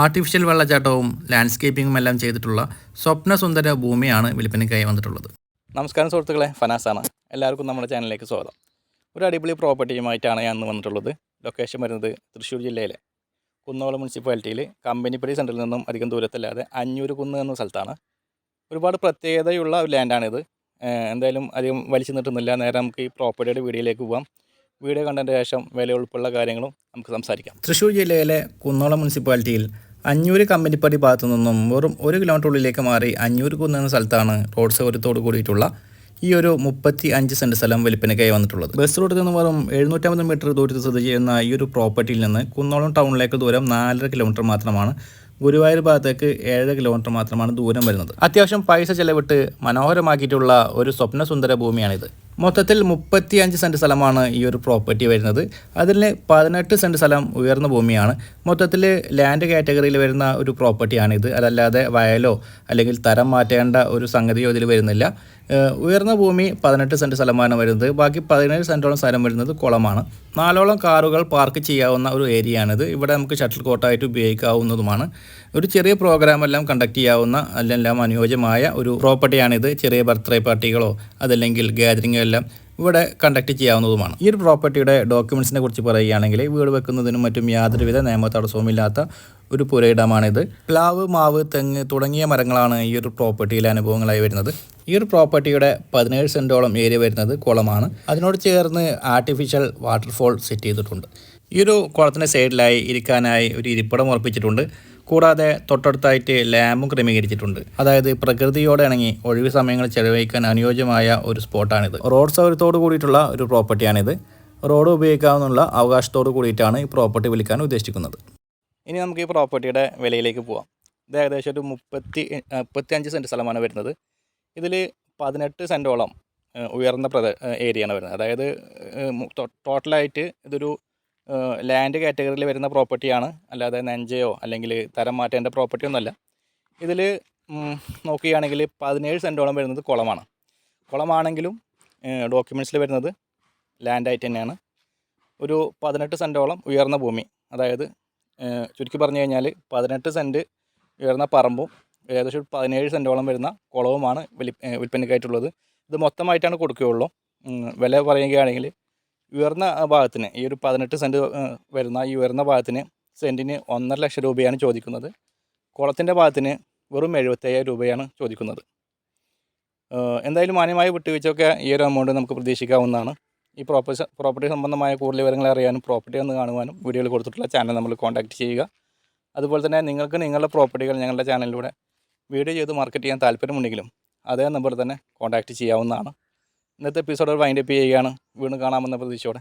Artificial വെള്ളച്ചാട്ടവും ലാൻഡ്സ്കേപ്പിങ്ങും എല്ലാം ചെയ്തിട്ടുള്ള സ്വപ്നസുന്ദര ഭൂമിയാണ് വിൽപ്പനയ്ക്കായി വന്നിട്ടുള്ളത്. നമസ്കാരം സുഹൃത്തുക്കളെ, ഫനാസാണ്. എല്ലാവർക്കും നമ്മുടെ ചാനലിലേക്ക് സ്വാഗതം. ഒരു അടിപൊളി പ്രോപ്പർട്ടിയുമായിട്ടാണ് ഞാൻ ഇന്ന് വന്നിട്ടുള്ളത്. ലൊക്കേഷൻ വരുന്നത് തൃശ്ശൂർ ജില്ലയിലെ കുന്നോളം മുനിസിപ്പാലിറ്റിയിൽ കമ്പനിപ്പടി സെൻറ്ററിൽ നിന്നും അധികം ദൂരത്തല്ലാതെ അഞ്ഞൂർ കുന്ന് എന്ന സ്ഥലത്താണ്. ഒരുപാട് പ്രത്യേകതയുള്ള ഒരു ലാൻഡാണിത്. എന്തായാലും അധികം വലിച്ചു നീട്ടുന്നില്ല, നേരെ നമുക്ക് ഈ പ്രോപ്പർട്ടിയുടെ വീഡിയോയിലേക്ക് പോകാം. വീഡിയോ കണ്ടതിന് ശേഷം വില ഉൾപ്പെടെയുള്ള കാര്യങ്ങളും നമുക്ക് സംസാരിക്കാം. തൃശ്ശൂർ ജില്ലയിലെ കുന്നോളം മുനിസിപ്പാലിറ്റിയിൽ അഞ്ഞൂർ കമ്പനിപ്പടി ഭാഗത്തു നിന്നും വെറും 1 കിലോമീറ്റർ ഉള്ളിലേക്ക് മാറി അഞ്ഞൂർ കുന്ന് എന്ന സ്ഥലത്താണ് റോഡ് സൗകര്യത്തോട് കൂടിയിട്ടുള്ള ഈ ഒരു 35 സെൻറ്റ് സ്ഥലം വിൽപ്പനയ്ക്കായി വന്നിട്ടുള്ളത്. ബസ് റൂട്ടിൽ നിന്ന് വെറും 750 മീറ്റർ ദൂരത്തിൽ സ്ഥിതി ചെയ്യുന്ന ഈ ഒരു പ്രോപ്പർട്ടിയിൽ നിന്ന് കുന്നോളം ടൗണിലേക്ക് ദൂരം 4.5 കിലോമീറ്റർ മാത്രമാണ്. ഗുരുവായൂർ ഭാഗത്തേക്ക് 7 കിലോമീറ്റർ മാത്രമാണ് ദൂരം വരുന്നത്. അത്യാവശ്യം പൈസ ചെലവിട്ട് മനോഹരമാക്കിയിട്ടുള്ള ഒരു സ്വപ്നസുന്ദര ഭൂമിയാണിത്. മൊത്തത്തിൽ 35 സെൻറ്റ് സ്ഥലമാണ് ഈ ഒരു പ്രോപ്പർട്ടി വരുന്നത്. അതിൽ 18 സെൻറ്റ് സ്ഥലം ഉയർന്ന ഭൂമിയാണ്. മൊത്തത്തിൽ ലാൻഡ് കാറ്റഗറിയിൽ വരുന്ന ഒരു പ്രോപ്പർട്ടിയാണിത്. അതല്ലാതെ വയലോ അല്ലെങ്കിൽ തരം മാറ്റേണ്ട ഒരു സംഗതിയോ ഇതിൽ വരുന്നില്ല. ഉയർന്ന ഭൂമി 18 സെൻറ്റ് സ്ഥലമാണ് വരുന്നത്. ബാക്കി 17 സെൻറ്റോളം സ്ഥലം വരുന്നത് കുളമാണ്. 4ഓളം കാറുകൾ പാർക്ക് ചെയ്യാവുന്ന ഒരു ഏരിയയാണിത്. ഇവിടെ നമുക്ക് ഷട്ടിൽ കോട്ടായിട്ട് ഉപയോഗിക്കാവുന്നതുമാണ്. ഒരു ചെറിയ പ്രോഗ്രാം എല്ലാം കണ്ടക്ട് ചെയ്യാവുന്ന എല്ലാം അനുയോജ്യമായ ഒരു പ്രോപ്പർട്ടിയാണിത്. ചെറിയ ബർത്ത്ഡേ പാർട്ടികളോ അതല്ലെങ്കിൽ ഗാദറിംഗോ എല്ലാം ഇവിടെ കണ്ടക്ട് ചെയ്യാവുന്നതുമാണ്. ഈ ഒരു പ്രോപ്പർട്ടിയുടെ ഡോക്യുമെൻറ്റ്സിനെ കുറിച്ച് പറയുകയാണെങ്കിൽ വീട് വെക്കുന്നതിനും മറ്റും യാതൊരുവിധ നിയമ തടസ്സവുമില്ലാത്ത ഒരു പുരയിടമാണിത്. പ്ലാവ്, മാവ്, തെങ്ങ് തുടങ്ങിയ മരങ്ങളാണ് ഈ ഒരു പ്രോപ്പർട്ടിയിലെ അനുഭവങ്ങളായി വരുന്നത്. ഈ ഒരു പ്രോപ്പർട്ടിയുടെ 17 സെൻറ്റോളം ഏരിയ വരുന്നത് കുളമാണ്. അതിനോട് ചേർന്ന് ആർട്ടിഫിഷ്യൽ വാട്ടർഫോൾ സെറ്റ് ചെയ്തിട്ടുണ്ട്. ഈ ഒരു കുളത്തിൻ്റെ സൈഡിലായി ഇരിക്കാനായി ഒരു ഇരിപ്പിടം ഉറപ്പിച്ചിട്ടുണ്ട്. കൂടാതെ തൊട്ടടുത്തായിട്ട് ലാമ്പും ക്രമീകരിച്ചിട്ടുണ്ട്. അതായത് പ്രകൃതിയോടെ ഇണങ്ങി ഒഴിവ് സമയങ്ങൾ ചെലവഴിക്കാൻ അനുയോജ്യമായ ഒരു സ്പോട്ടാണിത്. റോഡ് സൗകര്യത്തോട് കൂടിയിട്ടുള്ള ഒരു പ്രോപ്പർട്ടിയാണിത്. റോഡ് ഉപയോഗിക്കാവുന്ന അവകാശത്തോട് കൂടിയിട്ടാണ് ഈ പ്രോപ്പർട്ടി വിൽക്കാൻ ഉദ്ദേശിക്കുന്നത്. ഇനി നമുക്ക് ഈ പ്രോപ്പർട്ടിയുടെ വിലയിലേക്ക് പോകാം. ഇത് ഏകദേശം ഒരു 35 സെൻറ്റ് സ്ഥലമാണ് വരുന്നത്. ഇതിൽ 18 സെൻറ്റോളം ഉയർന്ന ഏരിയയാണ് വരുന്നത്. അതായത് ടോട്ടലായിട്ട് ഇതൊരു ലാൻഡ് കാറ്റഗറിയിൽ വരുന്ന പ്രോപ്പർട്ടിയാണ്, അല്ലാതെ നെഞ്ചയോ അല്ലെങ്കിൽ തരം മാറ്റേണ്ട പ്രോപ്പർട്ടി ഒന്നുമല്ല. ഇതിൽ നോക്കുകയാണെങ്കിൽ 17 സെൻറ്റോളം വരുന്നത് കുളമാണ്. കുളമാണെങ്കിലും ഡോക്യുമെൻറ്റ്സിൽ വരുന്നത് ലാൻഡായിട്ട് തന്നെയാണ്. ഒരു 18 സെൻറ്റോളം ഉയർന്ന ഭൂമി, അതായത് ചുരുക്കി പറഞ്ഞു കഴിഞ്ഞാൽ 18 സെൻറ്റ് ഉയർന്ന പറമ്പും ഏകദേശം 17 സെൻറ്റോളം വരുന്ന കുളവുമാണ് വിൽപ്പനയ്ക്കായിട്ടുള്ളത്. ഇത് മൊത്തമായിട്ടാണ് കൊടുക്കുകയുള്ളൂ. വില പറയുകയാണെങ്കിൽ ഉയർന്ന ഭാഗത്തിന് ഈ ഒരു 18 സെൻറ്റ് വരുന്ന ഈ ഉയർന്ന ഭാഗത്തിന് സെൻറ്റിന് 1.5 ലക്ഷം രൂപയാണ് ചോദിക്കുന്നത്. കുളത്തിൻ്റെ ഭാഗത്തിന് വെറും 75,000 രൂപയാണ് ചോദിക്കുന്നത്. എന്തായാലും മാന്യമായ വിട്ടുവീഴ്ചയൊക്കെ ഈ ഒരു എമൗണ്ട് നമുക്ക് പ്രതീക്ഷിക്കാവുന്നതാണ്. ഈ പ്രോപ്പർട്ടി സംബന്ധമായ കൂടുതൽ വിവരങ്ങൾ അറിയാനും പ്രോപ്പർട്ടി ഒന്ന് കാണുവാനും വീഡിയോയിൽ കൊടുത്തിട്ടുള്ള ചാനൽ നമ്മൾ കോൺടാക്റ്റ് ചെയ്യുക. അതുപോലെ തന്നെ നിങ്ങൾക്ക് നിങ്ങളുടെ പ്രോപ്പർട്ടികൾ ഞങ്ങളുടെ ചാനലിലൂടെ വീഡിയോ ചെയ്ത് മാർക്കറ്റ് ചെയ്യാൻ താല്പര്യമുണ്ടെങ്കിലും അതേ നമ്പറിൽ തന്നെ കോൺടാക്റ്റ് ചെയ്യാവുന്നതാണ്. ഇന്നത്തെ എപ്പിസോഡ് വൈൻഡപ്പ് ചെയ്യുകയാണ്. വീണ്ടും കാണാമെന്ന പ്രതീക്ഷയോടെ.